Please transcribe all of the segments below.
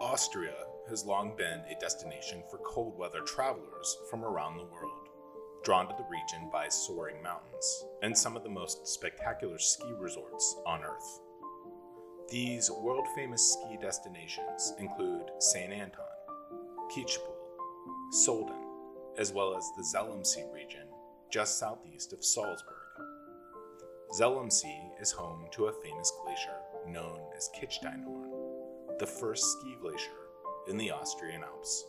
Austria has long been a destination for cold weather travelers from around the world, drawn to the region by soaring mountains and some of the most spectacular ski resorts on Earth. These world-famous ski destinations include St. Anton, Kitzsteinhorn, Solden, as well as the Zell Am See region just southeast of Salzburg. Zell Am See is home to a famous glacier known as Kitzsteinhorn, the first ski glacier in the Austrian Alps.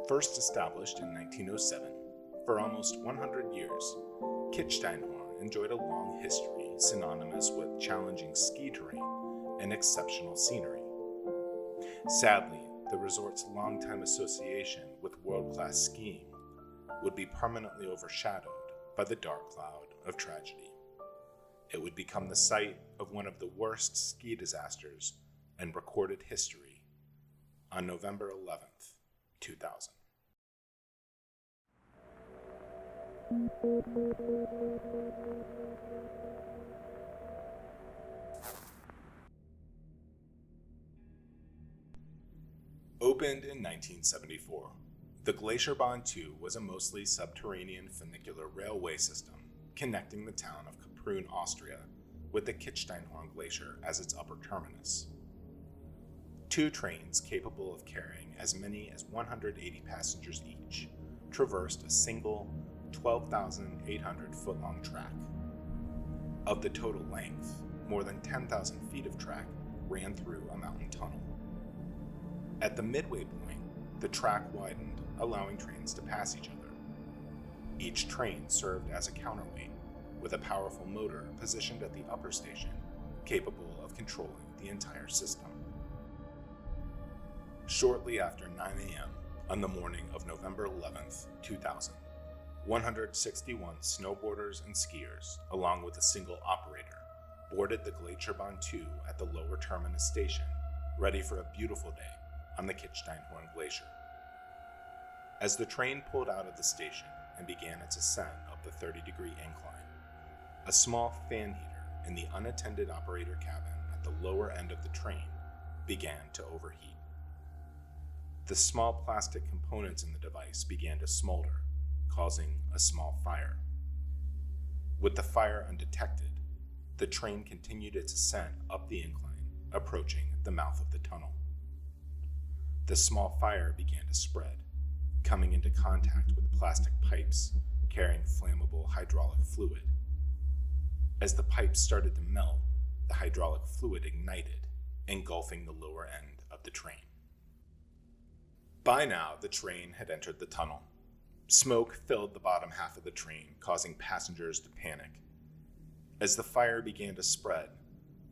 First established in 1907, for almost 100 years, Kitzsteinhorn enjoyed a long history synonymous with challenging ski terrain and exceptional scenery. Sadly, the resort's longtime association with world-class skiing would be permanently overshadowed by the dark cloud of tragedy. It would become the site of one of the worst ski disasters in recorded history on November 11th, 2000. Opened in 1974, the Gletscherbahn 2 was a mostly subterranean funicular railway system connecting the town of Kaprun, Austria, with the Kitzsteinhorn Glacier as its upper terminus. 2 trains capable of carrying as many as 180 passengers each traversed a single 12,800-foot-long track. Of the total length, more than 10,000 feet of track ran through a mountain tunnel. At the midway point, the track widened, allowing trains to pass each other. Each train served as a counterweight, with a powerful motor positioned at the upper station, capable of controlling the entire system. Shortly after 9 a.m. on the morning of November 11th, 2000, 161 snowboarders and skiers, along with a single operator, boarded the Gletscherbahn 2 at the lower terminus station, ready for a beautiful day on the Kitzsteinhorn Glacier. As the train pulled out of the station and began its ascent up the 30-degree incline, a small fan heater in the unattended operator cabin at the lower end of the train began to overheat. The small plastic components in the device began to smolder, causing a small fire. With the fire undetected, the train continued its ascent up the incline, approaching the mouth of the tunnel. The small fire began to spread, coming into contact with plastic pipes carrying flammable hydraulic fluid. As the pipes started to melt, the hydraulic fluid ignited, engulfing the lower end of the train. By now, the train had entered the tunnel. Smoke filled the bottom half of the train, causing passengers to panic. As the fire began to spread,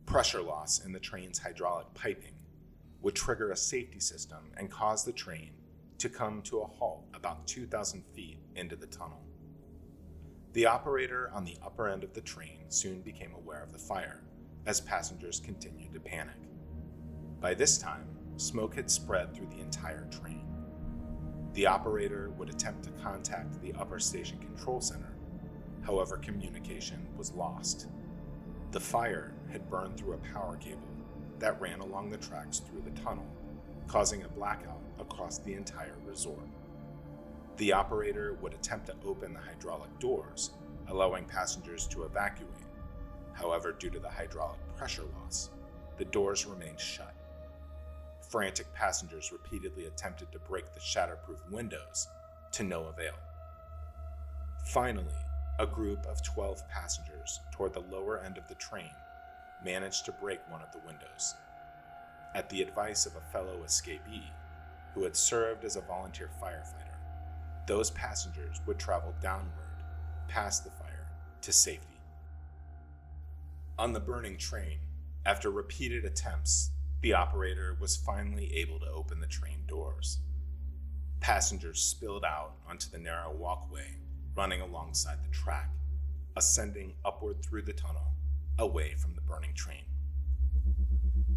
pressure loss in the train's hydraulic piping would trigger a safety system and cause the train to come to a halt about 2,000 feet into the tunnel. The operator on the upper end of the train soon became aware of the fire as passengers continued to panic. By this time, smoke had spread through the entire train. The operator would attempt to contact the upper station control center. However, communication was lost. The fire had burned through a power cable that ran along the tracks through the tunnel, causing a blackout across the entire resort. The operator would attempt to open the hydraulic doors, allowing passengers to evacuate. However, due to the hydraulic pressure loss, the doors remained shut. Frantic passengers repeatedly attempted to break the shatterproof windows, to no avail. Finally, a group of 12 passengers toward the lower end of the train managed to break one of the windows. At the advice of a fellow escapee who had served as a volunteer firefighter, those passengers would travel downward past the fire to safety. On the burning train, after repeated attempts, the operator was finally able to open the train doors. Passengers spilled out onto the narrow walkway running alongside the track, ascending upward through the tunnel, away from the burning train.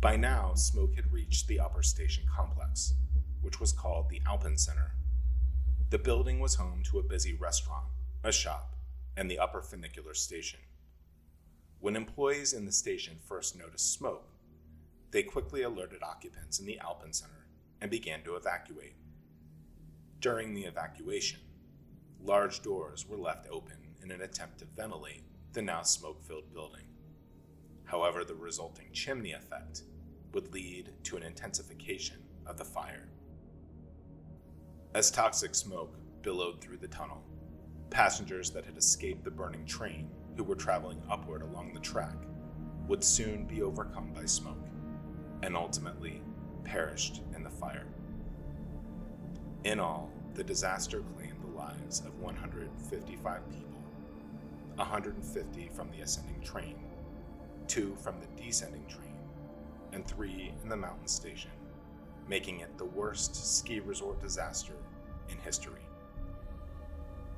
By now, smoke had reached the upper station complex, which was called the Alpen Center. The building was home to a busy restaurant, a shop, and the upper funicular station. When employees in the station first noticed smoke, they quickly alerted occupants in the Alpen Center and began to evacuate. During the evacuation, large doors were left open in an attempt to ventilate the now smoke-filled building. However, the resulting chimney effect would lead to an intensification of the fire. As toxic smoke billowed through the tunnel, passengers that had escaped the burning train who were traveling upward along the track would soon be overcome by smoke and ultimately perished in the fire. In all, the disaster claimed the lives of 155 people, 150 from the ascending train, 2 from the descending train, and 3 in the mountain station, making it the worst ski resort disaster in history.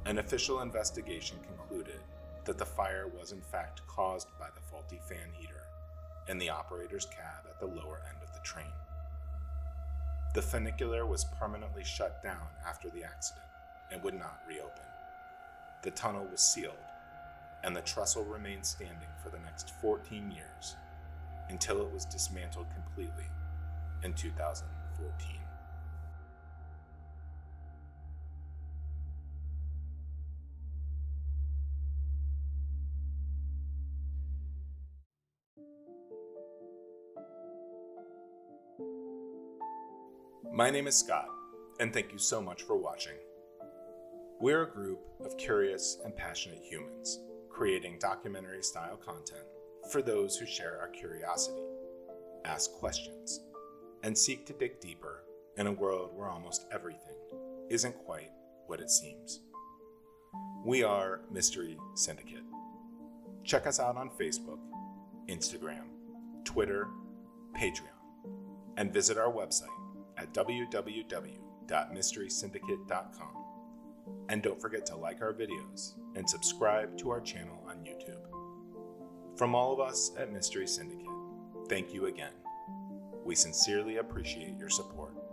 An official investigation concluded that the fire was in fact caused by the faulty fan heater in the operator's cab at the lower end of the train. The funicular was permanently shut down after the accident and would not reopen. The tunnel was sealed, and the trestle remained standing for the next 14 years until it was dismantled completely in 2014. My name is Scott, and thank you so much for watching. We're a group of curious and passionate humans, creating documentary-style content for those who share our curiosity, ask questions, and seek to dig deeper in a world where almost everything isn't quite what it seems. We are Mystery Syndicate. Check us out on Facebook, Instagram, Twitter, Patreon, and visit our website at www.mysterysyndicate.com. And don't forget to like our videos and subscribe to our channel on YouTube. From all of us at Mystery Syndicate, thank you again. We sincerely appreciate your support.